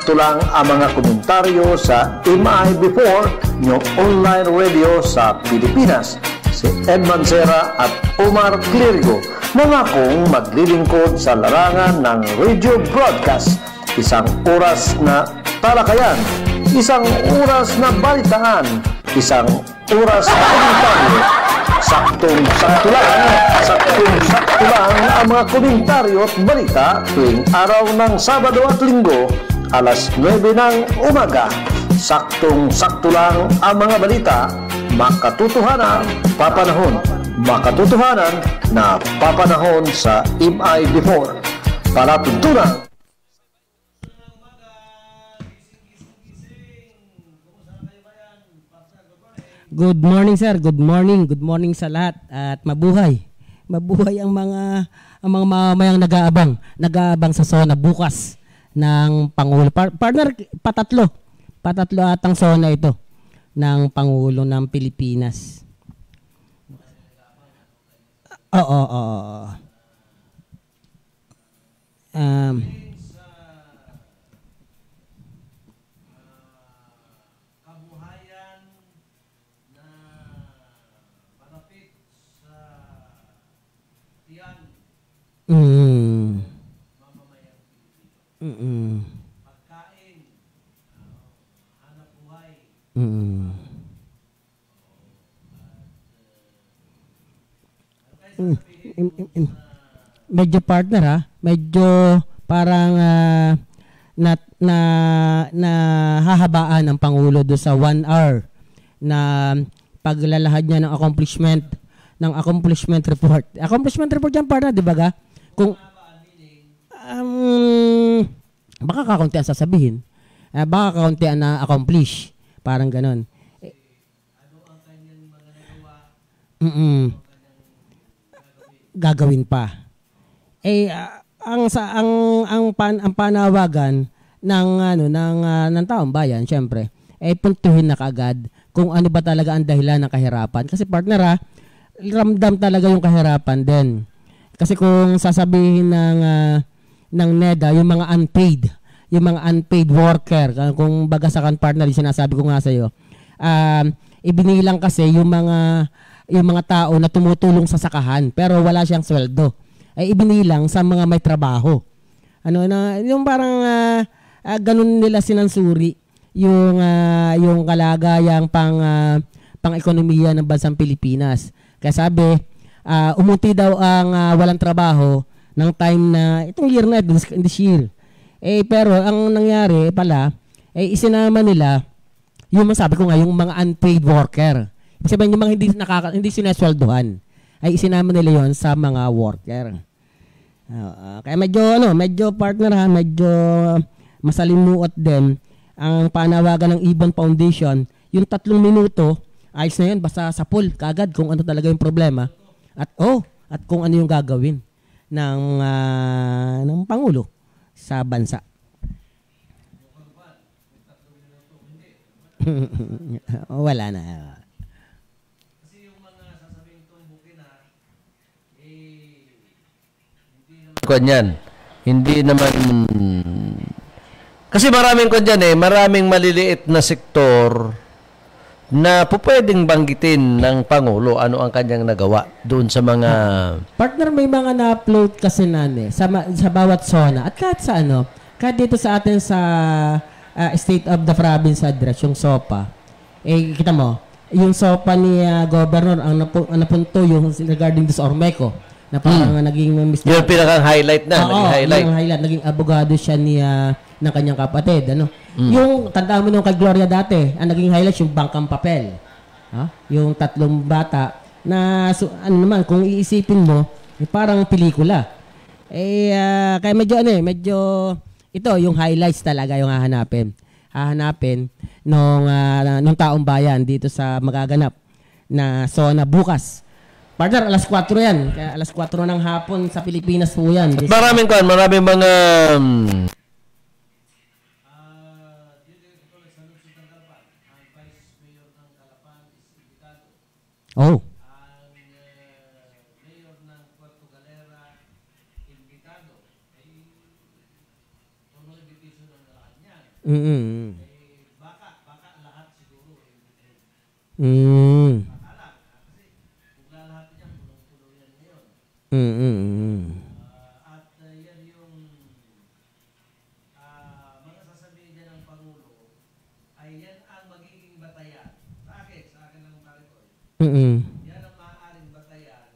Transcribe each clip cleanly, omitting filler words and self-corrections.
sakto lang ang mga komentaryo sa MI Before, yung online radio sa Pilipinas. Si Edman Serra at Omar Clerigo nangakong maglilingkod sa larangan ng radio broadcast. Isang oras na talakayan, isang oras na balitaan, isang oras na komentaryo. Saktong-sakto lang ang mga komentaryo at balita tuwing araw ng Sabado at Linggo, alas 9 ng umaga. Saktong-sakto lang ang mga balita, makatotohanan, papanahon. Makatotohanan na papanahon sa MI Before. Palatuntunan. Good morning, sir. Good morning. Good morning sa lahat at mabuhay. Mabuhay ang mga mamamayang nag-aabang sa SONA bukas ng Pangulo. Partner, patatlo atang SONA ito ng Pangulo ng Pilipinas. Oo. Pagkain, hanap buhay. Medyo partner ha, medyo parang hahabaan ang Pangulo do sa 1 hour na paglalahad niya ng accomplishment report. Accomplishment report yan partner, di ba ga? Kung baka kakaunti ang sasabihin, baka kakaunti ang na-accomplish, parang ganon. Ano ang kanyang mga nagawa? Gagawin pa. Ang panawagan ng taong bayan, syempre, puntuhin na kaagad kung ano ba talaga ang dahilan ng kahirapan. Kasi partner ramdam talaga yung kahirapan din. Kasi kung sasabihin ng NEDA, yung mga unpaid worker, kung bagasakan partner, yung sinasabi ko nga sa iyo, ibinilang kasi yung mga tao na tumutulong sa sakahan pero wala siyang sweldo. Ay ibinilang sa mga may trabaho. Yung parang ganun nila sinansuri yung kalagayang pang-ekonomiya ng bansang Pilipinas. Kaya sabi, umunti daw ang walang trabaho ng time na itong year na this year. Pero ang nangyari pala, isinama nila yung masabi ko nga, yung mga unpaid worker. Ibig sabihin yung mga hindi sinasweldohan, ay isinama nila yon sa mga worker. Kaya medyo partner medyo masalimuot din ang panawagan ng Ibon Foundation. Yung 3 minuto, ayos na yun, basta sa poll kagad kung ano talaga yung problema at kung ano yung gagawin ng Pangulo sa bansa. Wala na. Kasi yung mga sasabing tumbukin hindi naman kasi maraming maraming maliliit na sektor na pwedeng banggitin ng Pangulo ano ang kanyang nagawa doon sa mga partner. May mga na-upload kasi sa bawat zona at kahit dito sa atin sa State of the Province Address, yung SOPA, kita mo yung SOPA ni Governor ang napunto yung regarding this Ormeco na parang naging yung pinaka-highlight na. Naging abogado siya ng kanyang kapatid. Yung, tandaan mo nung kay Gloria dati, ang naging highlight yung bangkang papel. Yung 3 bata na, kung iisipin mo, parang pelikula. Kaya medyo, ito, yung highlights talaga yung hahanapin nung taong bayan dito sa magaganap na SONA bukas. Partner, alas 4 yan. Kaya alas 4 ng hapon sa Pilipinas po yan. Maraming mga oh. Ang mayor ng Puerto Galera, imbitado, ay formal invitation ng Malacanang. Mm. Baka lahat siguro Mm. baka lang. Kasi kung lahat yan, punong-puno yan ngayon. At yan yung mga sasabihin dyan ng Pangulo ay yan ang magiging batayan. Sa akin lang Marikoy. Yan ang maaaring batayan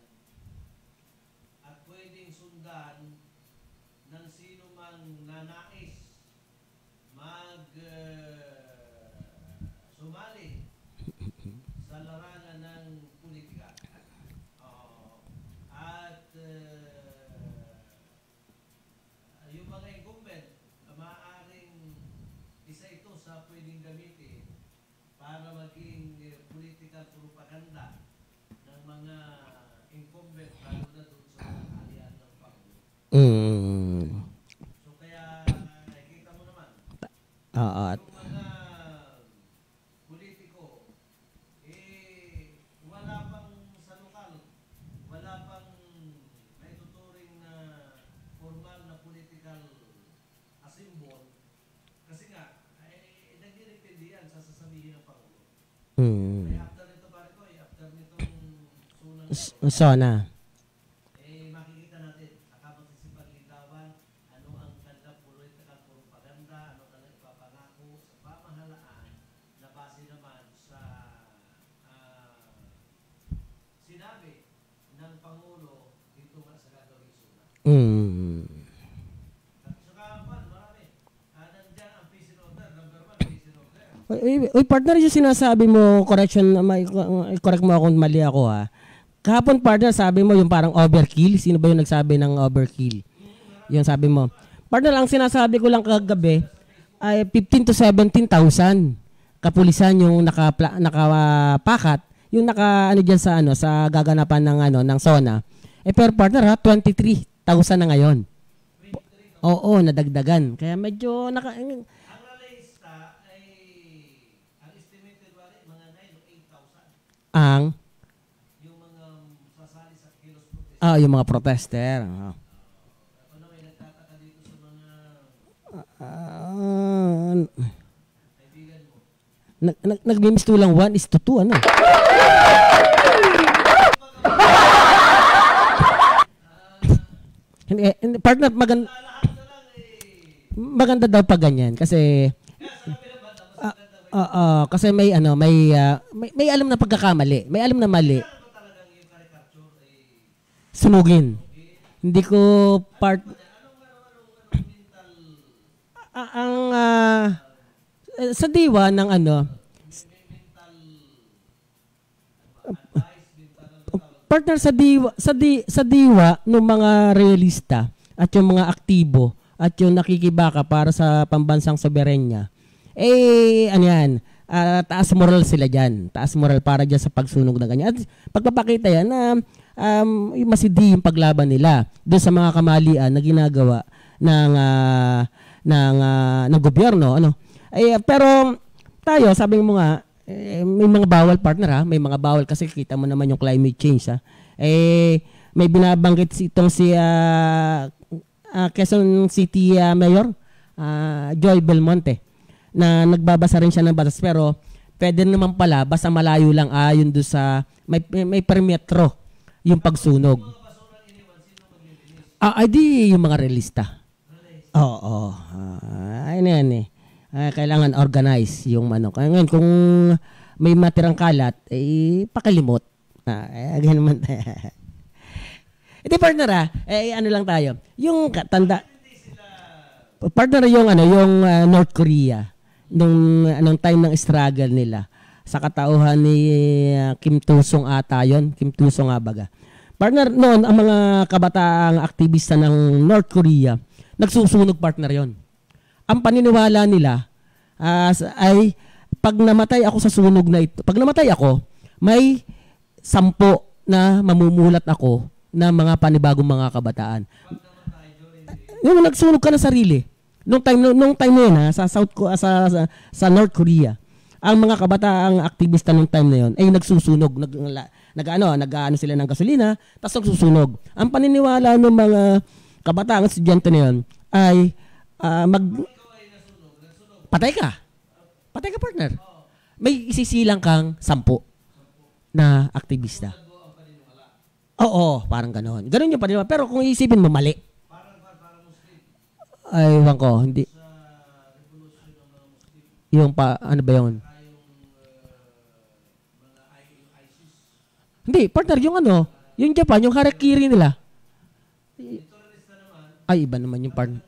at pwedeng sundan ng sino mang nanais sumali sa larangan ng politika. At yung mga incumbent, maaaring isa ito sa pwedeng gamitin para maging political propaganda ng mga incumbent lalo na doon sa mga alian ng Pangulo. So kaya nakikita mo naman, yung mga politiko, wala pang sa lokal, wala pang maituturing na formal na political symbol kasi nga, nagdirepende yan sa sasabihin ng Pangulo. Kaya after nito pare ko, after nitong sunang Sona. makikita natin, saka magsisipaglitawan, ano ang kanilang political propaganda, ano ang kanilang ipapangako sa pamahalaan na base naman sa sinabi ng Pangulo dito nga sa gagawing suna. At saka marami. Nandiyan ang peace and order, number 1, peace and order. Uy, partner, yung sinasabi mo, correction, correct mo kung mali ako ha. Kahapon, partner, sabi mo yung parang overkill. Sino ba yung nagsabi ng overkill? Yung sabi mo. Partner, ang sinasabi ko lang kagabi ay 15 to 17,000 kapulisan yung nakapakat, yung ano diyan sa gaganapan ng SONA. Per partner ha, 23,000 na ngayon. Oo, nadagdagan. Kaya medyo Ang ralista ay ang estimated wali mga 9 o 8,000 yung mga sasali sa kilos protest. yung mga protester. Ano may nagtataka dito sa mga kaibigan mo? Nagmimistulang 1:2 ano? Partner, maganda daw pag ganyan kasi kasi may alam na pagkakamali, may alam na mali. Sunugin. Hindi ko sa diwa ng partner sa diwa ng mga realista at yung mga aktibo at yung nakikibaka para sa pambansang soberenya. Taas moral sila diyan. Taas moral para diyan sa pagsunog ng ganyan. At pagpapakita yan na masidi yung paglaban nila doon sa mga kamalian na ginagawa ng gobyerno pero tayo sabi mo nga may mga bawal partner ha, may mga bawal kasi kita mo naman yung climate change ha. May binabanggit itong si Quezon City Mayor Joy Belmonte na nagbabasa rin siya ng batas pero pwede naman pala basta malayo lang yun doon sa may perimetro yung pagsunog. Di yung mga realista. Oo. Yan kailangan organize yung Kaya ngayon kung may matirang kalat, pakilimot. Ganyan naman. Ito partner ano lang tayo. Yung tanda partner yung North Korea nung time ng struggle nila sa katauhan ni Kim Tu-sung ata yun. Kim Tu-sung baga. Partner noon ang mga kabataang aktivista ng North Korea nagsusunog partner yon. Ang paniniwala nila ay pag namatay ako sa sunog na ito, pag namatay ako, may 10 na mamumulat ako na mga panibagong mga kabataan. Yung nagsunog ka na sarili. Nung time na yun sa sa North Korea, ang mga kabataang aktivista nung time na yun ay nagsusunog, nag-ano sila ng gasolina, tapos nagsusunog. Ang paniniwala ng mga kabataang estudyante na yun ay Patay ka. Patay ka, partner. May isisilang kang 10 na aktivista. Oo, parang gano'n. Gano'n yung paniniwala. Pero kung iisipin mo, mali. Ay, ewan ko. Hindi. Yung ano ba yun? Hindi, partner, yung ano, yung Japan, yung harakiri nila. Ay, iba naman yung partner.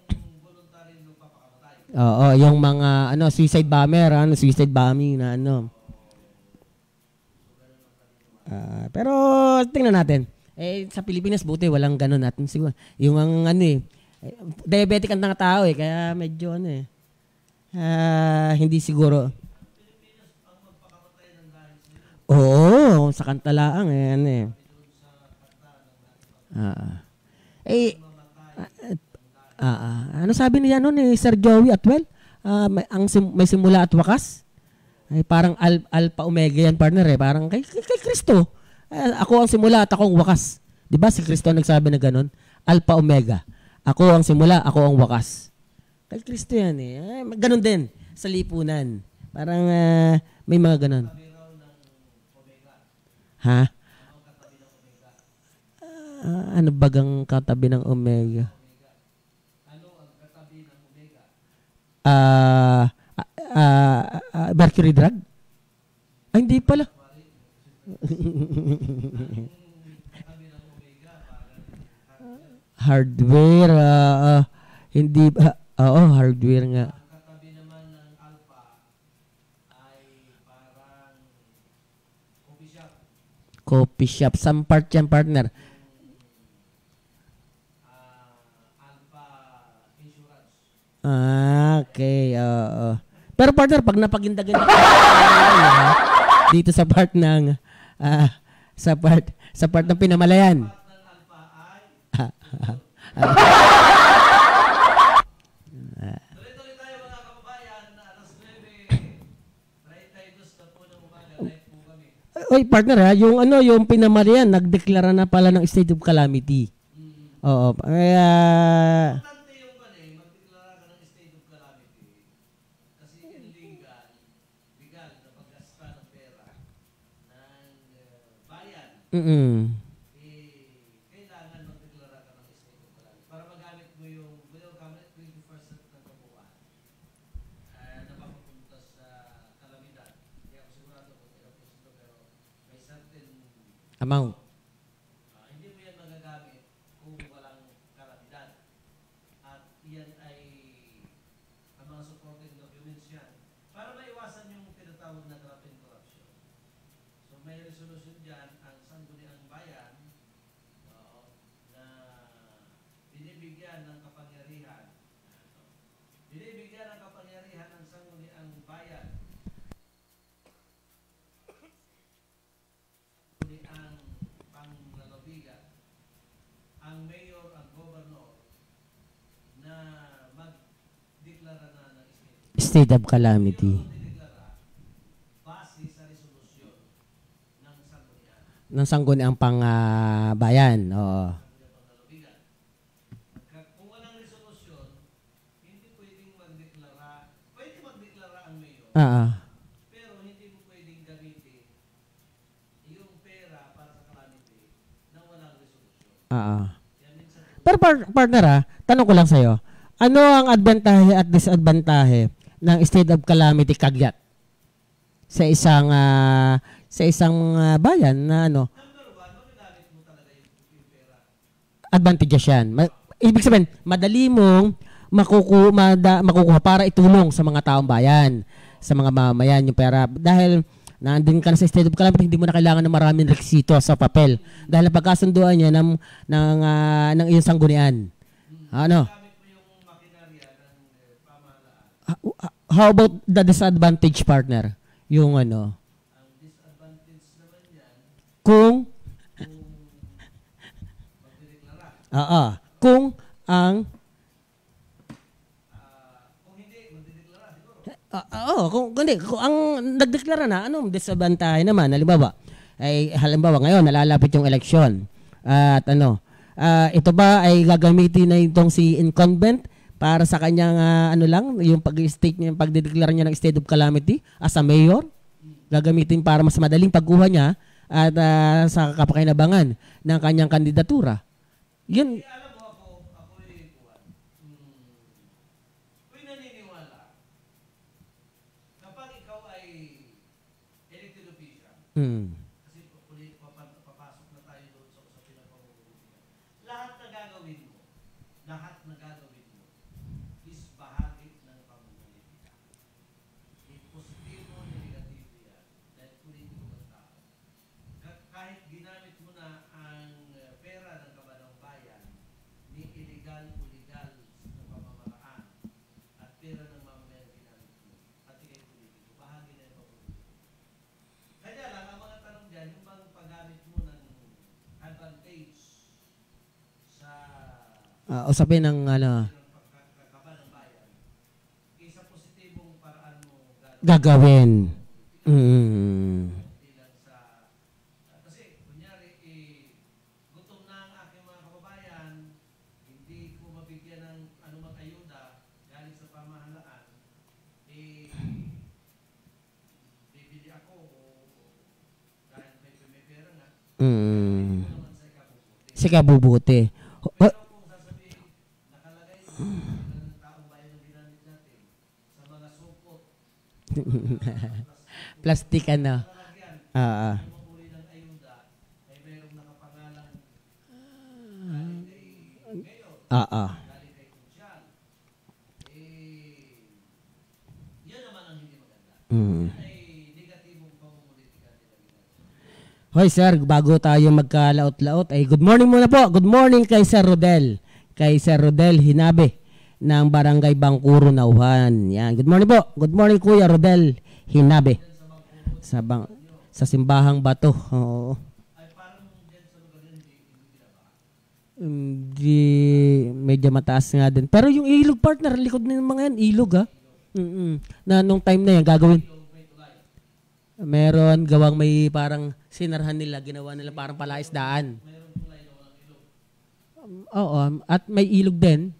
Oo, yung mga, suicide bomber, suicide bombing na pero, tingnan natin. Sa Pilipinas, buti, walang ganun natin. Siguro, yung diabetic ang tao kaya medyo hindi siguro. Oo, sa kantalaang ano sabi niya ni Sir Joey Atwell? May simula at wakas. Ay parang alpha omega yan, partner Parang kay Kristo. Ako ang simula at ako ang wakas. 'Di ba si Kristo nagsabi na ganun? Alpha omega. Ako ang simula, ako ang wakas. Kay Kristo yan ganun din sa lipunan. Parang may mga ganun. Ha? Ano bagang katabi ng omega? Mercury drug? Ay, hindi pala. Hardware. Hindi ba? Oo, hardware nga. Katabi naman ng alpha ay parang coffee shop. Coffee shop. Some part yan, partner. Alpha insurance. Okay. Pero partner, pag napagindagan dito sa part ng sa part ng pinamalayan. Tuloy-tuloy tayo mga kababayan. Alas 9:32 na po ng umaga. Live po kami. Oy, partner yung pinamalayan, nagdeklara na pala ng state of calamity. Oo. Importante yung magdeklara ka ng state of calamity. Kasi illegal na paggasta ng pera ng bayan. Kailangan magdeklara ka ng state of calamity para magamit mo yung 20% ng kabuuan na papapunta sa kalamidad. Hindi ako sigurado kung ilang porsyento pero may certain amount. hindi mo yan magagamit kung walang kalamidad. At yan ay ang mga supporting documents yan para maiwasan yung tinatawag na graft and corruption. So may resolution dyan ang sangguniang bayan na binibigyan ng kapangyarihan ng sangguniang bayan ang panglalawigan, ang mayor at governor na magdeklara na ng State of calamity. magdeklara base sa resolusyon ng sanggunian. Ng sangguniang bayan. Oo. Panglalawigan. Kung walang resolusyon, hindi pwedeng magdeklara. Pwede magdeklara ang mayor, pero hindi mo pwedeng gamitin yung pera para sa calamity na walang resolusyon. Kaya minsan Pero partner tanong ko lang sa'yo. Ano ang advantahe at disadvantahe ng state of calamity kagyat sa isang bayan na number one, magagamit mo talaga yung pera. advantageous yan. Ibig sabihin, madali mong makukuha para itulong sa mga taong bayan, sa mga mamamayan yung pera. Dahil nandun ka na sa state of calamity, hindi mo na kailangan ng maraming reksito sa papel. Dahil pagkasunduan niya ng iyong sanggunian. Ano? Gamit mo yung makinarya ng pamahalaan. How about the disadvantage, partner? Yung Ang disadvantage naman yan, kung magdedeklara. kung ang Kung hindi, magdedeklara siguro. kung ang nagdeklara na, anong disadvantage naman? Halimbawa ngayon, nalalapit yung eleksyon. At ito ba ay gagamitin na itong si incumbent para sa kanyang ano lang, yung pag-state niya, pagdedeclare niya ng state of calamity as a mayor. Gagamitin para mas madaling pagkuha niya at sa kapakinabangan ng kanyang kandidatura. Yun. Alam mo ako'y kuwan. Ako'y naniniwala kapag ikaw ay elected official, kasi papasok na tayo doon sa usapin ng pamumuhunan. Lahat na gagawin mo is bahagi ng pamumuhunan. Positibo o negatibo yan, dahil politiko ng tao. Kahit ginamit mo na ang pera ng kabanang bayan ni illegal o legal na pamamaraan at pera ng mamamayan ginamit mo at ikay politiko, bahagi na yung pamumuhunan. Kaya lang, ang mga tanong dyan, yung bang paggamit mo ng advantage sa Usapin ng kabanang bayan, isa positibong paraan mo gagawin. hindi lang sa kasi kunyari gutom na ang aking mga kababayan, hindi ko mabigyan ng anumang ayuda galing sa pamahalaan, bibili ako o dahil may pera nga, hindi naman sa ikabubuti. Sa kabubuti. Pero kung sasabihin, nakalagay ng taong bayan na ginamit natin sa mga supot, Plastic ano. lalagyan, Ah. yung uri ng ayuda ay mayroong nakapangalang galing kay Mayor, galing kay Kunsyal. Yan naman ang hindi maganda. Yan ay negatibong pamumulitika nila ginagawa. Hoy sir, bago tayo magkalaot-laot, ay good morning muna po. Good morning kay Sir Rodel. Kay Sir Rodel Hinabe ng Barangay Bangkuro, Nauhan. Yan, good morning po. Good morning Kuya Rodel Hinabe. Sa Simbahang Bato. Oo. Ay parang dyan sa lugar yun, hindi binabaha. Hindi, medyo mataas nga din. Pero yung ilog partner, likod ng mga yan, ilog ha. Na nung time na yan, gagawin. Meron, gawang may parang sinarhan nila, ginawa nila parang palaisdaan. Oo, at may ilog din.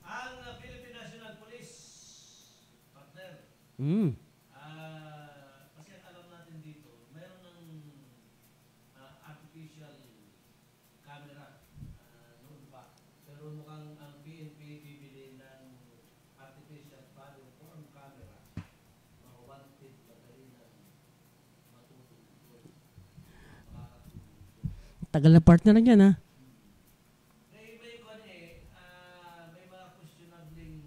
Ang Philippine National Police, partner, kasi ang alam natin dito, mayroon ng artificial camera noon pa. Pero mukhang ang PNP bibili ng artificial body form camera. Mga wanted madali na matutulog. Tagal na partner na yan ha. May mga questionabling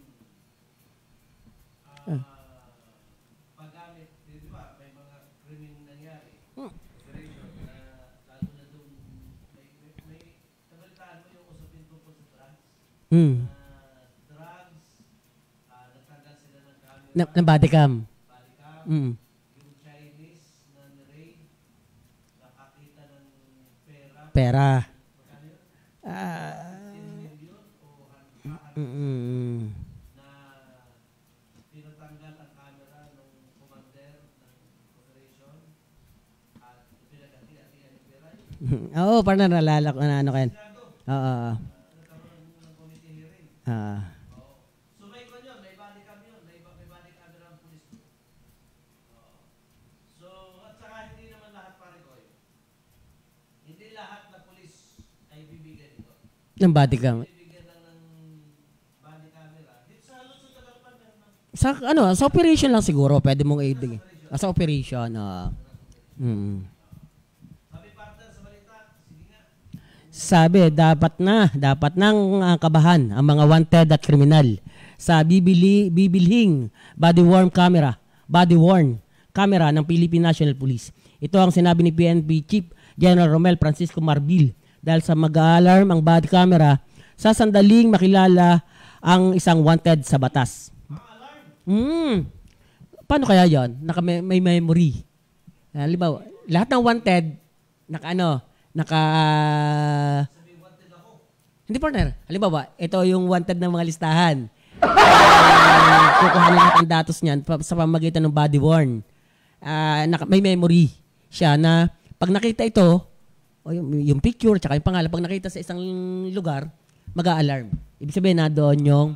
paggamit, di ba? May mga krimen nangyari. Operation na lalo na doon may nabalitaan mo yung usapin tungkol sa drugs. Drugs, nagtanggal sila ng camera, Na body cam. body cam, yung Chinese na raid, nakakita ng Pera. magkano yun? 10 Ah, million o 100 na tinatanggal ang camera ng commander ng operation at pinag-ati-atian ng pera. Oo, partner, nalala ko na ano kayo. Oo. Nagkaroon ng committee hearing. So may kwan yun, may body cam yun, may body camera ang pulis ko. So at saka hindi naman lahat pare ko yun. Hindi lahat na pulis ay bibigyan ito. Ng body cam. Bibigyan lang ng body camera. Dito sa halos sa Tagalpan meron na. Sa operation lang siguro, pwede mong i-dig. Sa operation, Sabi partner sa balita, sige nga. Sabi, dapat nang kabahan ang mga wanted at kriminal sa bibilhing body-worn camera ng Philippine National Police. Ito ang sinabi ni PNP Chief General Romel Francisco Marbil dahil sa mag-alarm ang body camera sa sandaling makilala ang isang wanted sa batas. Paano kaya yon? May memory. Halimbawa, lahat ng wanted, hindi partner. Halimbawa, ito yung wanted ng mga listahan. Kukuhanin natin ang datos niyan sa pamamagitan ng body worn. May memory siya na pag nakita ito, o yung picture, tsaka yung pangalan, pag nakita sa isang lugar, mag-a-alarm. Ibig sabihin na doon yung,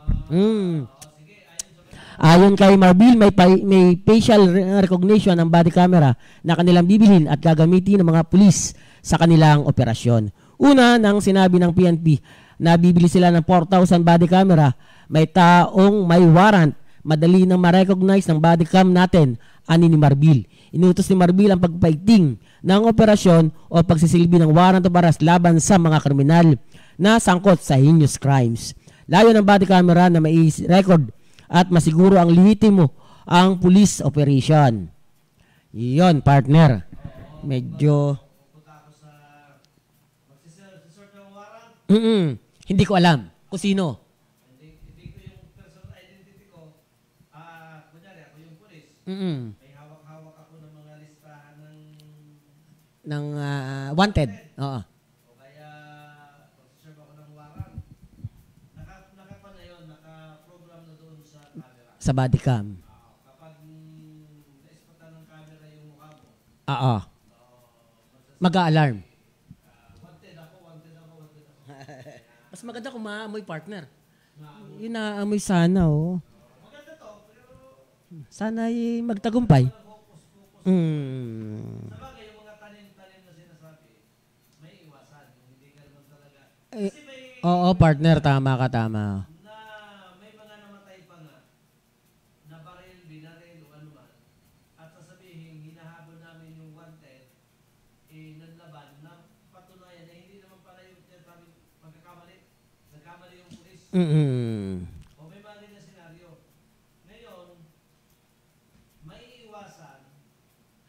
ayon kay Marbil, may facial recognition ng body camera na kanilang bibilhin at gagamitin ng mga pulis sa kanilang operasyon. Una, nang sinabi ng PNP na bibili sila ng 4,000 body camera, may taong may warrant, madali nang ma-recognize ng body cam natin, ani ni Marbil. Inutos ni Marbil ang pagpaigting ng operasyon o pagsisilbi ng warrant of arrest laban sa mga kriminal na sangkot sa heinous crimes. Layo ng body camera na may record at masiguro ang lehitimo ang police operation. Iyon, partner. Medyo... Hindi ko alam kung sino. Hindi ko yung personal identity ko. Kunyari, ako yung pulis. May hawak-hawak ako ng mga listahan ng wanted. Oo. O kaya, pag-serve ako ng warrant. Naka na yun, naka-program na doon sa camera. Sa body cam. Kapag naispatan ng camera yung mukha mo, Oo. Mag-a-alarm. wanted ako. Mas maganda kung maamoy, partner. Yun naaamoy sana, oh. Maganda to, pero Sana ay magtagumpay. sabagay yung mga tanim-tanim na sinasabi, may iwasan. Hindi ka naman talaga. Kasi may Oo, partner. Tama ka, tama. na may mga namatay pa nga na baril, binaril o ano man at sasabihin hinahabol namin yung wanted nanlaban na patunayan na hindi naman pala yung sabi pagkakamali nagkamali yung pulis o may mga ganyan senaryo. Ngayon may iwasan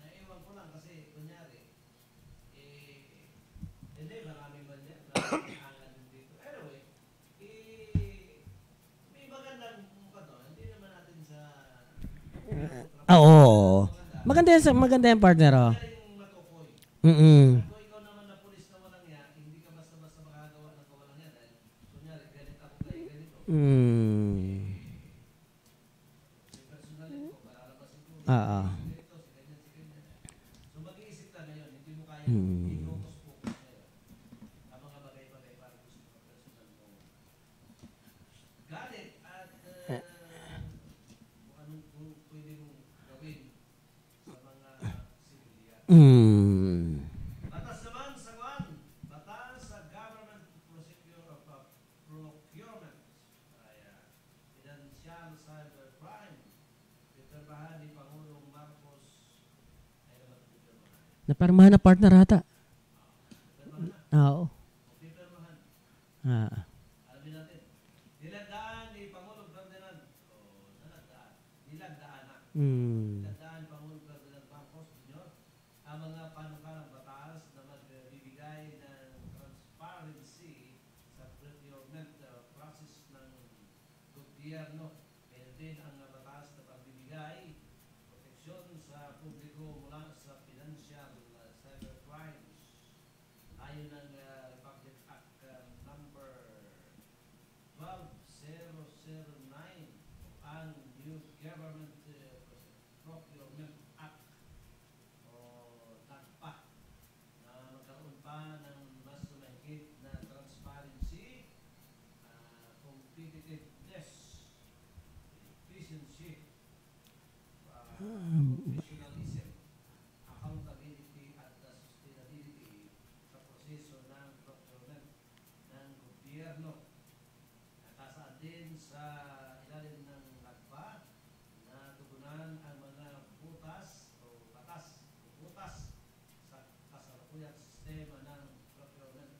na iwan ko lang kasi kunyari hindi maraming man yan maraming angan din dito. Anyway, may magandang mukha doon. Hindi naman natin sa Oo. Maganda yan, partner, oh. yung matukoy. Kung ikaw naman na pulis na walang yan, hindi ka basta-basta makagawa ng kawalang yan. Dahil, kunyari, ganit ako kayo, ganito. Si personality ko, palalabasin ko. Oo. Ganito, si ganyan. So, mag-iisip ka ngayon, hindi mo kaya i-focus ngayon. Ang mga bagay-bagay para gusto mo personal mo. Galit at kung anong pwede mong gawin sa mga sibilyan. Batas naman sa kwan, batas sa Government Procedure of Procurement. Financial Cybercrime. Piperbahan ni Pangulong Marcos. Ay naman piperbahan. Naparmahan na partner ata. Oo. Piperbahan. Alamin natin. Nilagdaan ni Pangulong Ferdinand. Nilagdaan na. Nilagdaan ni Pangulong Ferdinand Marcos Jr. ang mga panukalang batas na magbibigay ng transparency sa procurement process ng gobyerno. Mayroon din ang batas na pagbibigay proteksyon sa publiko mula sa financial cybercrimes. Ayon ng Republic Act number 12009 ang New Government Procurement Act o NAGPA na magkaroon pa ng mas mahigit na transparency, competitiveness, efficiency, professionalism, accountability at sustainability sa proseso ng procurement ng gobyerno. Nakasaad din sa ilalim ng NAGPA na tugunan ang mga butas o batas sa kasalukuyang sistema ng procurement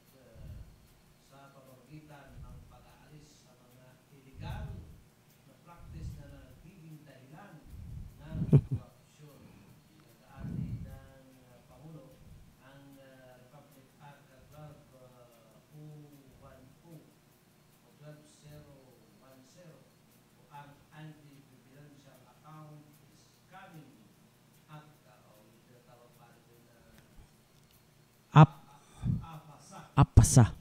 sa pamamagitan ng pag-aalis sa mga illegal na practice na nagiging dahilan ng korupsyon. Nagdaan din ng Pangulo ang Republic Act 12010 o 12010 o ang Anti-Financial Account Scamming Act o yung tinatawag pa rin na Apasa.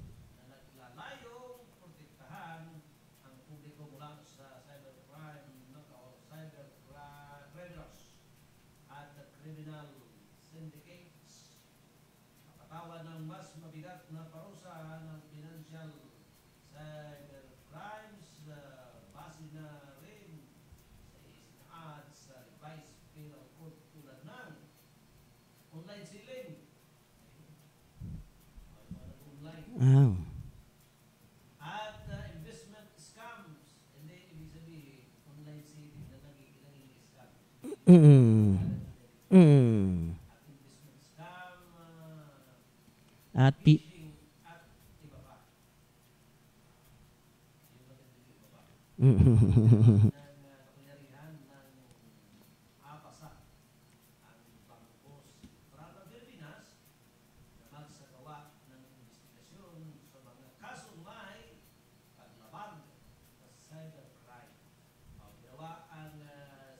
na naglalayong protektahan ang publiko mula sa cybercrime o criminals at criminal syndicates. katawan ng mas mabigat na parusa ng financial cybercrimes base na rin sa isinaad sa revised penal code tulad ng online selling, online, at investment scams. Hindi ibig sabihin online selling na nagiging scam. At investment scam, At phishing, at iba pa. Yung magandang iba pa. Ng kapangyarihan ng apasa ang Bangkos Prada Pilipinas na magsagawa ng investigasyon sa mga kasong may paglabag sa cybercrime. Ginawa ang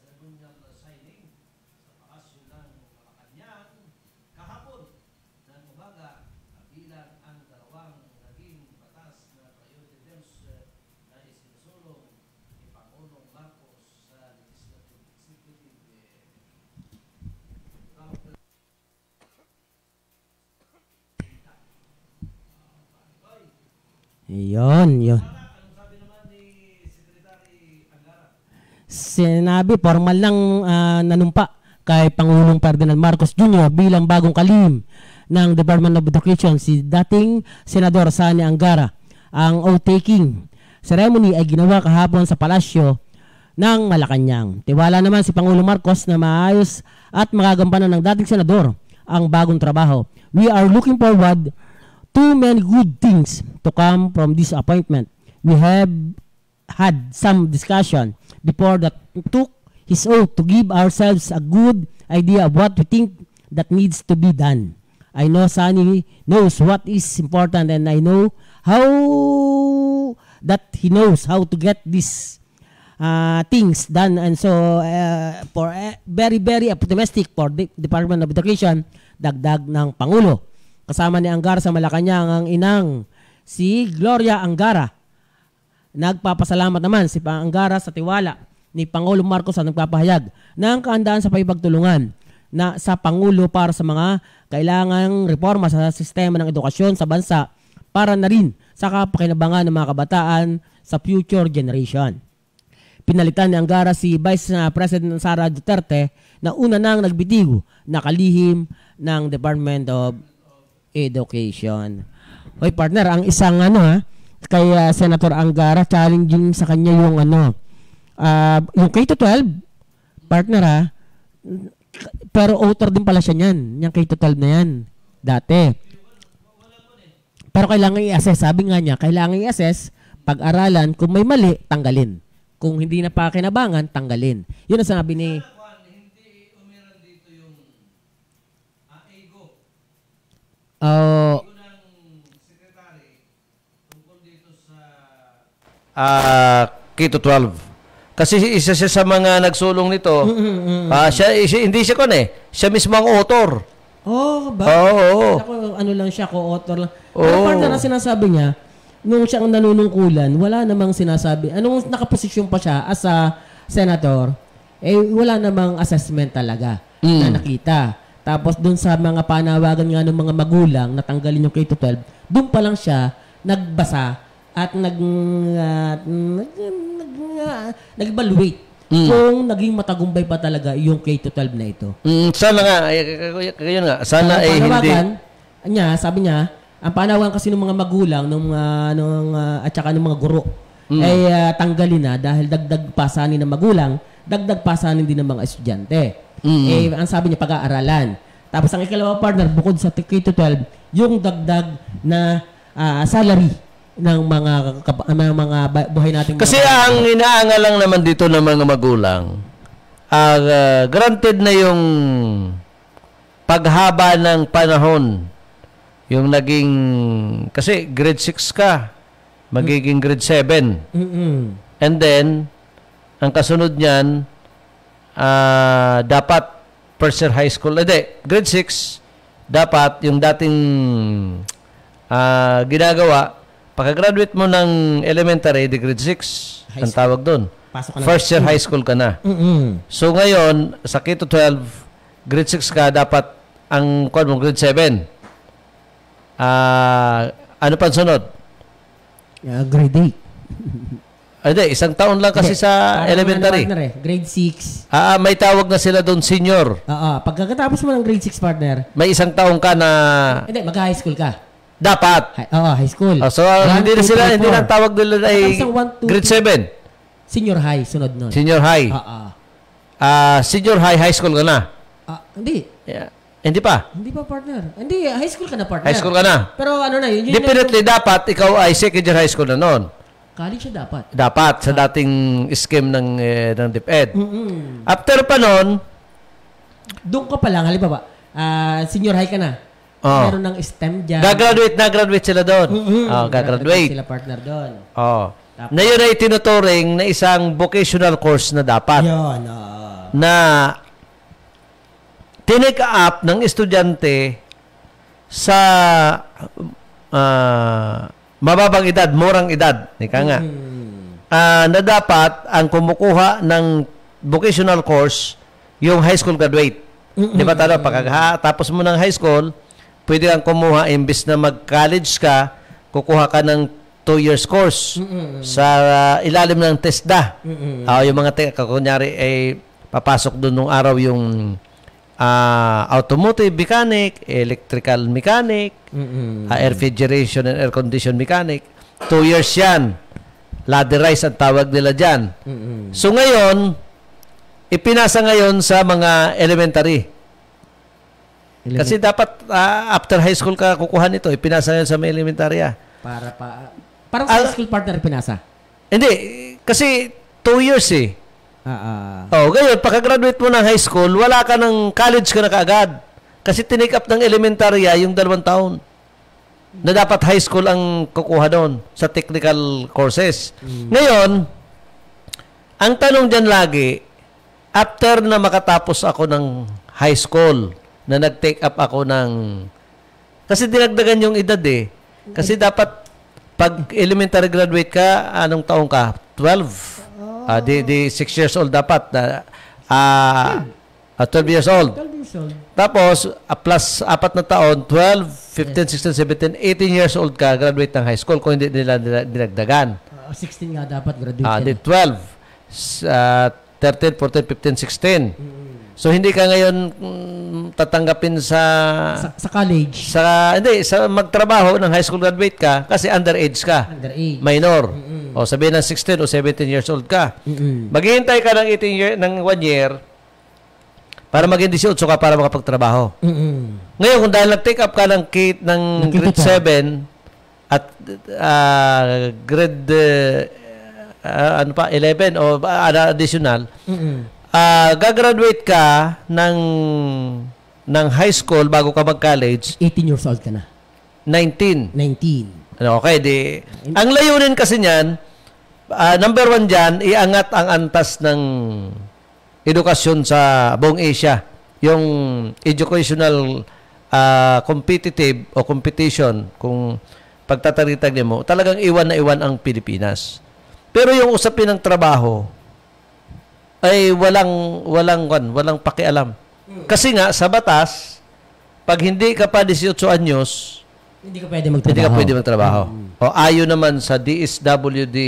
ceremonial signing sa Palasyo ng Malacanang kahapon ng umaga bilang ang dalawang naging batas na priority bills na isinusulong ni Pangulong Marcos sa Legislative Executive yun. Anong sabi naman ni Secretary Angara? Sinabi, formal lang nanumpa kay Pangulong Ferdinand Marcos Jr. bilang bagong kalihim ng Department of Education si dating Senador Sani Angara. Ang oath-taking ceremony ay ginawa kahapon sa Palasyo ng Malacanang. Tiwala naman si Pangulong Marcos na maayos at magagampanan ng dating senador ang bagong trabaho. We are looking forward to many good things to come from this appointment. We have had some discussion before that took his oath to give ourselves a good idea of what we think that needs to be done. I know Sani knows what is important, and I know how that he knows how to get these things done. And so for very, very optimistic for the Department of Education, dagdag ng Pangulo. Kasama ni Angara sa Malacanang ang inang si Gloria Angara. Nagpapasalamat naman si Angara sa tiwala ni Pangulong Marcos na nagpapahayag ng kahandaan sa paipagtulungan na sa Pangulo para sa mga kailangang reforma sa sistema ng edukasyon sa bansa para na rin sa kapakinabangan ng mga kabataan sa future generation. Pinalitan ni Angara si Vice President Sara Duterte na una nang nagbitigo na kalihim ng Department of Education. Hoy partner, ang isang kay Senator Angara, challenging sa kanya yung yung K-12 partner pero author din pala siya niyan, yung K-12 na yan dati. Pero kailangan i-assess, sabi nga niya, kailangan i-assess, pag-aralan, kung may mali, tanggalin. Kung hindi na pakinabangan, tanggalin. Yun ang sabi ni Hindi umiran dito yung ego. oh, Ego ng secretary tungkol dito sa K-12. Kasi isa siya sa mga nagsulong nito. Hindi siya siya mismo ang author. ba? Oo. Ako, ano lang siya, co-author lang. Pero partner na sinasabi niya, nung siyang nanunungkulan, wala namang sinasabi. Anong nakaposisyon pa siya as a senator, wala namang assessment talaga na nakita. Tapos dun sa mga panawagan nga ng mga magulang na tanggalin yung K-12, dun pa lang siya nagbasa at nag-evaluate kung naging matagumpay pa talaga yung K-12 na ito. Sana nga, kayo nga, sana hindi. Niya, sabi niya, ang panawagan kasi ng mga magulang at saka ng mga guro ay tanggalin na dahil dagdag pasanin ng magulang, dagdag pasanin din ng mga estudyante. Ang sabi niya, pag-aaralan. Tapos ang ikalawa partner, bukod sa K-12, yung dagdag na salary ng mga buhay nating Kasi ang inaangal lang naman dito ng mga magulang, granted na yung paghaba ng panahon, yung naging, kasi grade 6 ka, magiging grade 7. And then, ang kasunod niyan, dapat first year high school, grade 6, dapat yung dating ginagawa, pagka-graduate mo ng elementary, grade 6, ang tawag doon. First year high school ka na. So ngayon, sa K-12, grade 6 ka, dapat ang grade 7. Ano pa sunod? Grade 8. Hindi, isang taon lang kasi sa elementary. Partner, grade 6. May tawag na sila doon senior. Pagkatapos mo ng grade 6, partner. May isang taon ka na... Hindi, mag-high school ka. Dapat. High school. So, hindi na sila, hindi na tawag nila ay grade 7. Senior high, sunod nun. Senior high. Senior high, high school ka na. Hindi. Yeah. Hindi pa. Hindi pa, partner. Hindi, high school ka na, partner. High school ka na. Pero ano na, yun Definitely dapat ikaw ay second year high school na noon. College siya dapat. Dapat sa dating scheme ng DepEd. After pa noon, doon ka pa lang, halimbawa, senior high ka na. Meron ng STEM dyan. Nag-graduate sila doon. Gagraduate. Sila partner doon. Na yun ay tinuturing na isang vocational course na dapat. Yun. Na tinake up ng estudyante sa mababang edad, murang edad. Ika nga. Na dapat ang kumukuha ng vocational course yung high school graduate. Di ba talo? Pagkatapos mo ng high school, pwede kang kumuha, imbis na mag-college ka, kukuha ka ng 2 years course sa ilalim ng TESDA. Yung mga kunyari ay papasok doon nung araw yung automotive mechanic, electrical mechanic, air refrigeration and air condition mechanic. 2 years yan. Ladderized ang tawag nila dyan. So ngayon, ipinasa ngayon sa mga elementary. Kasi dapat after high school ka kukuha nito, ipinasa ngayon sa mga elementary. Parang sa high school partner pinasa? Hindi. Kasi 2 years eh. Ngayon, pagka-graduate mo ng high school, wala ka ng college ka na kaagad. Kasi tinake up ng elementarya yung 2 taon. Na dapat high school ang kukuha doon sa technical courses. Ngayon, ang tanong dyan lagi, after na makatapos ako ng high school, na nag-take up ako ng... Kasi dinagdagan yung edad eh. Kasi dapat, pag elementary graduate ka, anong taong ka? 12. Di 6 years old dapat. 12 years old. 12 years old. Tapos, plus 4 na taon, 12, 15, 16, 17, 18 years old ka, graduate ng high school kung hindi nila dinagdagan. 16 nga dapat graduate. Di 12. 13, 14, 15, 16. So, hindi ka ngayon tatanggapin sa college. Hindi, sa magtrabaho ng high school graduate ka kasi underage ka. Underage. Minor. O sabihin ng 16 o 17 years old ka. Maghihintay ka ng 18 year, ng 1 year para maging 18 ka para makapagtrabaho. Ngayon, kung dahil nag-take up ka ng grade 7 at grade 11 o additional, gagraduate ka ng high school bago ka mag-college. 18 years old ka na. 19. Okay, ang layunin kasi niyan, number 1 dyan, iangat ang antas ng edukasyon sa buong Asia. Yung educational competitive o competition, kung pagtataritag niyo mo, talagang iwan na iwan ang Pilipinas. Pero yung usapin ng trabaho, ay walang pakialam. Kasi nga, sa batas, pag hindi ka pa 18 anyos, hindi ka pwede magtrabaho. O ayon naman sa DSWD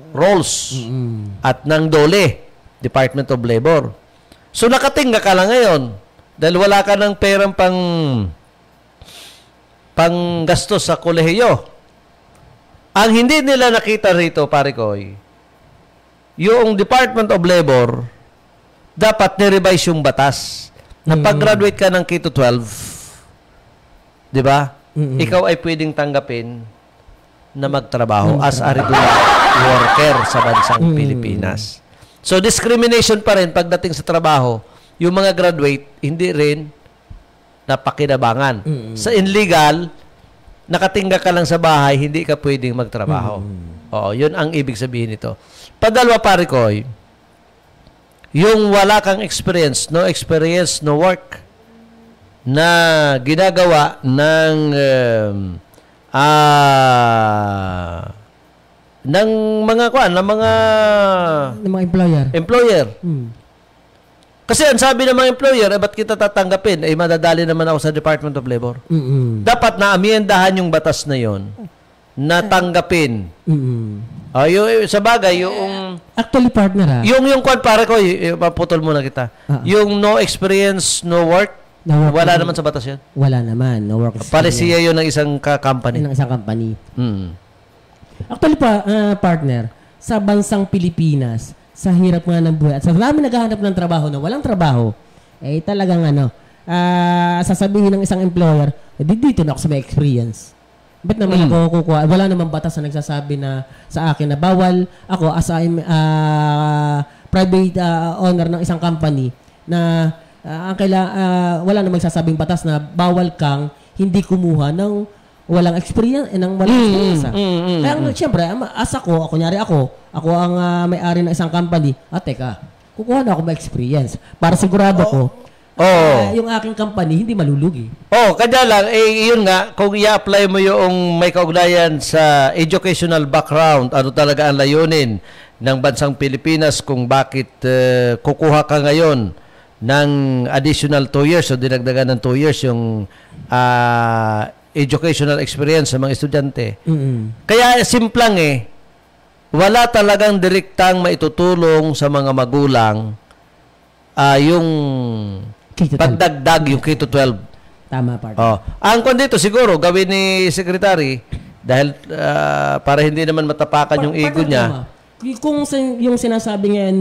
rules at ng DOLE, Department of Labor. So, nakatingga ka lang ngayon dahil wala ka ng perang pang gastos sa kolehiyo. Ang hindi nila nakita rito, pare koy, yung Department of Labor, dapat ni-revise yung batas na pag-graduate ka ng K-12, di ba? Ikaw ay pwedeng tanggapin na magtrabaho as a regular worker sa bansang Pilipinas. So, discrimination pa rin pagdating sa trabaho. Yung mga graduate, hindi rin napakinabangan. Sa illegal, nakatingga ka lang sa bahay, hindi ka pwedeng magtrabaho. Oo, yun ang ibig sabihin nito. Padalwa, pare ko, yung wala kang experience, no work, na ginagawa ng mga employer. Kasi ang sabi ng mga employer, ba't kita tatanggapin? Madadali naman ako sa Department of Labor. Dapat na amiyendahan yung batas na yon na tanggapin. Sa bagay, yung... Actually, partner, Yung kwan, pare ko, paputol muna kita. Yung no experience, no work, wala naman sa batas yan. Wala naman. No work experience. Palisiya yun ng isang company. Ng isang company. Actually, partner, sa bansang Pilipinas, sa hirap nga ng buhay, at sa dami naghahanap ng trabaho na walang trabaho, talagang sasabihin ng isang employer, dito na ako sa may experience. Ba't naman ako kukuha? Wala namang batas na nagsasabi na sa akin na bawal ako as private owner ng isang company na wala namang sasabing batas na bawal kang hindi kumuha ng walang experience, Kaya siyempre, kunyari ako ang may-ari ng isang company, teka, kukuha na ako may experience para sigurado ko yung aking company hindi malulugi. Kaya lang, yun nga, kung i-apply mo yung may kaugnayan sa educational background, ano talaga ang layunin ng bansang Pilipinas kung bakit kukuha ka ngayon ng additional 2 years o dinagdagan ng 2 years yung educational experience sa mga estudyante. Kaya simplang wala talagang direktang maitutulong sa mga magulang yung pagdagdag yung K-12. Tama, partner. Ang kung dito siguro gawin ni Secretary dahil para hindi naman matapakan yung ego niya. Kung yung sinasabi ngayon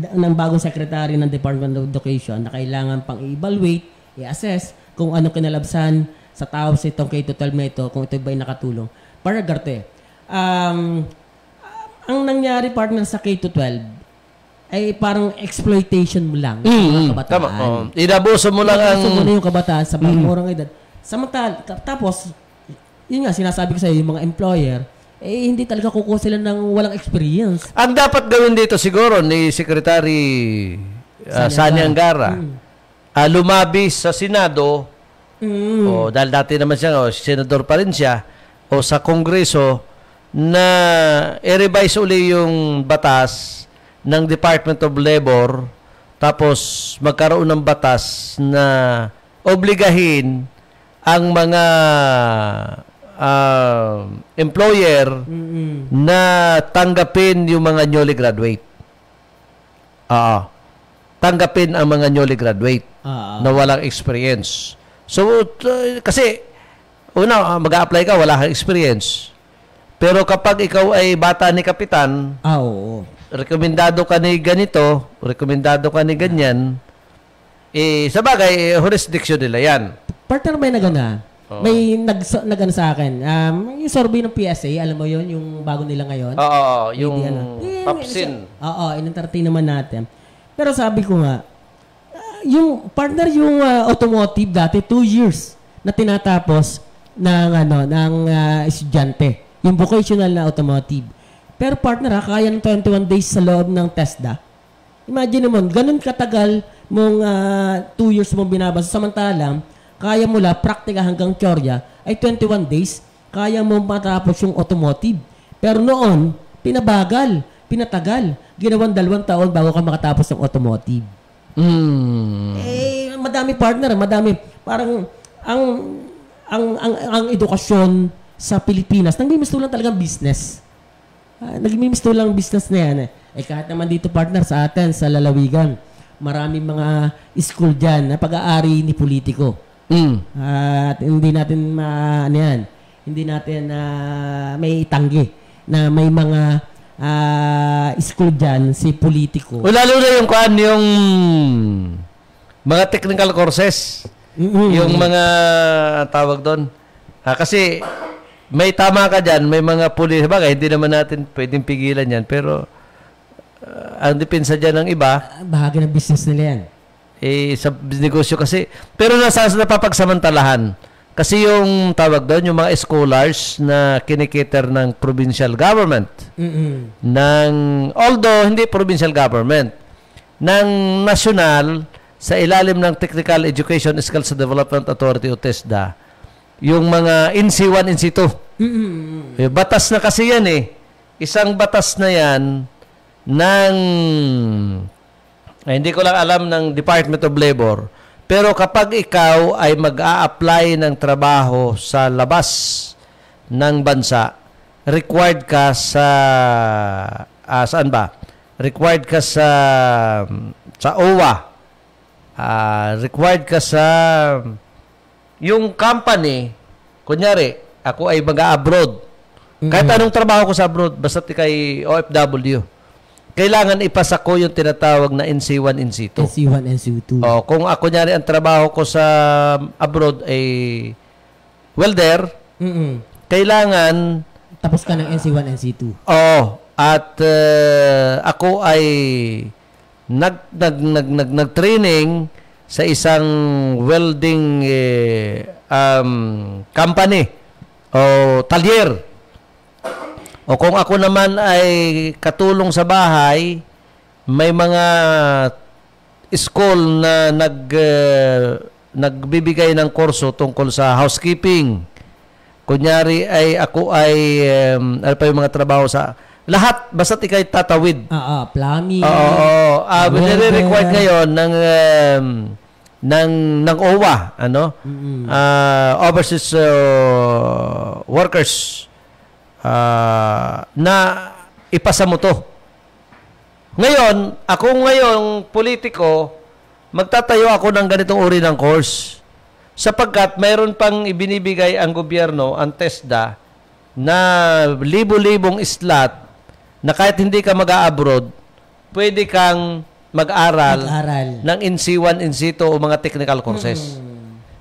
ng bagong secretary ng Department of Education na kailangan pang i-evaluate, i-assess kung anong kinalabsan sa tao sa itong K-12 na ito, kung ito ba'y nakatulong. Para Garte, ang nangyari, partner, sa K-12 ay parang exploitation mo lang ng kabataan. Tama. Inabuso mo lang Inabuso mo na yung kabataan sa murang edad. Tapos, yun nga, sinasabi ko sa iyo, yung mga employer, hindi talaga kukuha sila ng walang experience. Ang dapat gawin dito siguro ni Secretary Sani Angara, lumabis sa Senado, dahil dati naman siya, senador pa rin siya, o sa Kongreso, na i-revise uli yung batas ng Department of Labor, tapos magkaroon ng batas na obligahin ang mga employer na tanggapin yung mga newly graduate. Tanggapin ang mga newly graduate na walang experience. So, kasi, mag-a-apply ka, wala kang experience. Pero kapag ikaw ay bata ni Kapitan, rekomendado ka ni ganito, rekomendado ka ni ganyan, sa bagay, jurisdiction nila yan. Partner, may nagana. May nagana sa akin. Yung survey ng PSA, alam mo yun, yung bago nila ngayon. Yung PAPSIN. In-entertain naman natin. Pero sabi ko nga, yung partner, yung automotive dati, 2 years na tinatapos ng estudyante. Yung vocational na automotive. Pero partner, kaya ng 21 days sa loob ng TESDA. Imagine mo, ganun katagal mong 2 years mong binabasa. Samantalang, kaya mula praktika hanggang teorya ay 21 days. Kaya mo matapos yung automotive. Pero noon, pinatagal. Ginawang 2 taon bago ka makatapos ng automotive. Madami partner, madami. Parang, ang edukasyon sa Pilipinas, nagmimisto lang talagang business. Nagmimisto lang business na yan. Kahit naman dito, partner, sa atin, sa lalawigan, maraming mga school dyan na pag-aari ni politiko. At hindi natin hindi natin may itanggi na may mga school dyan si politiko. Lalo na yung mga technical courses. Yung mga tawag doon. Kasi may tama ka dyan, may mga pulis. Bagay, hindi naman natin pwedeng pigilan yan. Pero, ang depensa dyan ng iba. Bahagi ng business nila yan. Sa negosyo kasi. Pero nasa napapagsamantalahan. Kasi yung tawag doon, yung mga scholars na kinikater ng provincial government. Although, hindi provincial government. Ng national, sa ilalim ng Technical Education Skills Development Authority o TESDA. Yung mga NC1, NC2. Batas na kasi yan Isang batas na yan ng hindi ko lang alam ng Department of Labor, pero kapag ikaw ay mag-a-apply ng trabaho sa labas ng bansa, required ka sa saan ba? Required ka sa OWA. Required ka sa yung company. Kunyari, ako ay mag-a-abroad. Kahit anong trabaho ko sa abroad, basta kay OFW, kailangan ipasa ko yung tinatawag na NC1, NC2. NC1, NC2. Kung ako kunyari ang trabaho ko sa abroad ay welder, kailangan tapos ka ng NC1, NC2. At ako ay nag-training sa isang welding company o talyer. O kung ako naman ay katulong sa bahay, may mga school na nagbibigay ng kurso tungkol sa housekeeping. Kunyari ay ako ay ano pa yung mga trabaho sa lahat basta't ikay tatawid. Plumbing. Nire-required ngayon ng OWA, overseas workers, na ipasa mo to. Ngayon, ako ngayong politiko, magtatayo ako ng ganitong uri ng course. Sapagkat mayroon pang ibinibigay ang gobyerno, ang TESDA, na libo-libong slot na kahit hindi ka mag-a-abroad, pwede kang mag-aral ng NC1, NC2 o mga technical courses.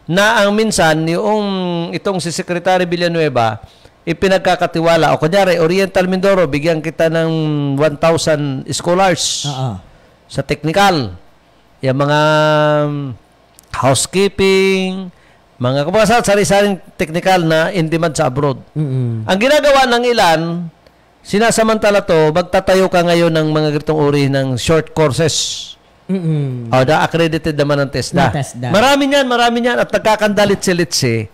Na ang minsan, itong si Secretary Villanueva, ipinagkakatiwala. O kunyari, Oriental Mindoro, bigyan kita ng 1,000 scholars sa technical. Yung mga housekeeping, mga kumbaga sari-saring technical na in demand sa abroad. Ang ginagawa ng ilan, sinasamantala to, magtatayo ka ngayon ng mga ganitong uri ng short courses. Accredited naman ng TESDA. Marami niyan at nagkakandalit-silitsi.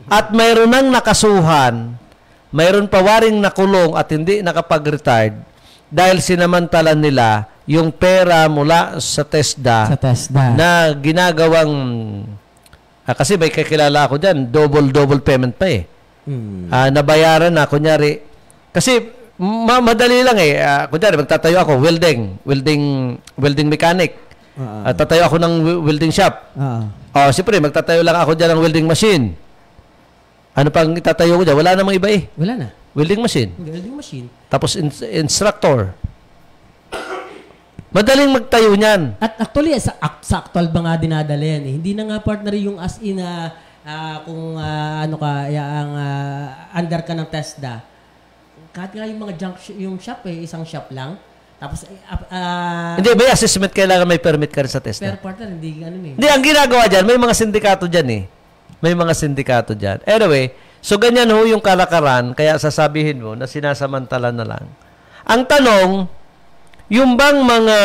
At mayroon nang nakasuhan, mayroon pa waring nakulong at hindi nakapag-retired dahil sinamantalan nila yung pera mula sa TESDA, na ginagawang kasi may kakilala ako dyan, double payment pa nabayaran na, kunyari, kasi madali lang kunyari, magtatayo ako, welding mechanic. Tatayo ako ng welding shop. Siyempre, magtatayo lang ako dyan ng welding machine. Ano pang itatayo ko dyan? Wala namang iba Wala na. Welding machine. Welding machine. Tapos instructor. Madaling magtayo niyan. At actually, sa actual ba nga dinadala yan Hindi na nga partner yung as in kung under ka ng TESDA. Kahit nga yung mga yung shop isang shop lang. Tapos hindi, may assessment, kailangan may permit ka rin sa TESDA. Pero partner, hindi Hindi, ang ginagawa dyan, may mga sindikato dyan May mga sindikato dyan. Anyway, so ganyan yung kalakaran, kaya sasabihin mo na sinasamantala na lang. Ang tanong, yung bang mga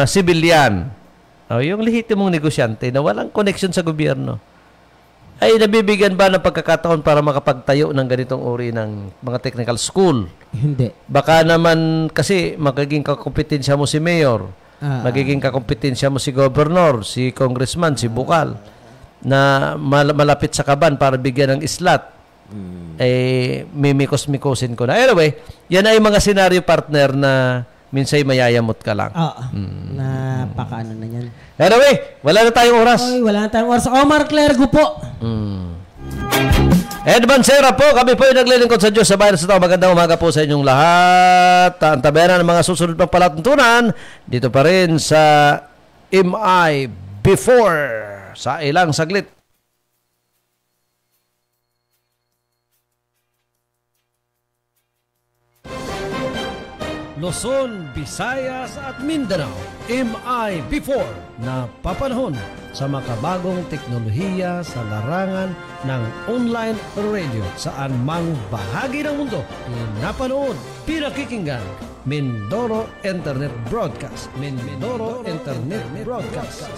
sibilyan, yung lehitimong negosyante na walang connection sa gobyerno, ay nabibigyan ba ng pagkakataon para makapagtayo ng ganitong uri ng mga technical school? Hindi. Baka naman kasi magiging kakompetensya mo si mayor, magiging kakompetensya mo si governor, si congressman, si bukal, na malapit sa kaban para bigyan ng slot. Mimikos-mikosin ko na. Anyway, yan ay mga senaryo, partner, na minsay mayayamot ka lang. Napakaano na yan. Anyway, wala na tayong oras. Wala na tayong oras. Omar Clergo po. Ed Mancera po, kami po ay naglilingkod sa Diyos sa bayan sa tao. Magandang umaga po sa inyong lahat. Ang tabayanan ng mga susunod pang palatuntunan dito pa rin sa MI Before. Sa ilang saglit. Luzon, Visayas at Mindanao, MI Before, na papanahon sa makabagong teknolohiya sa larangan ng online radio saan mang bahagi ng mundo napanood, pinakikinggan. Mindoro Internet Broadcast. Mindoro Internet Broadcast.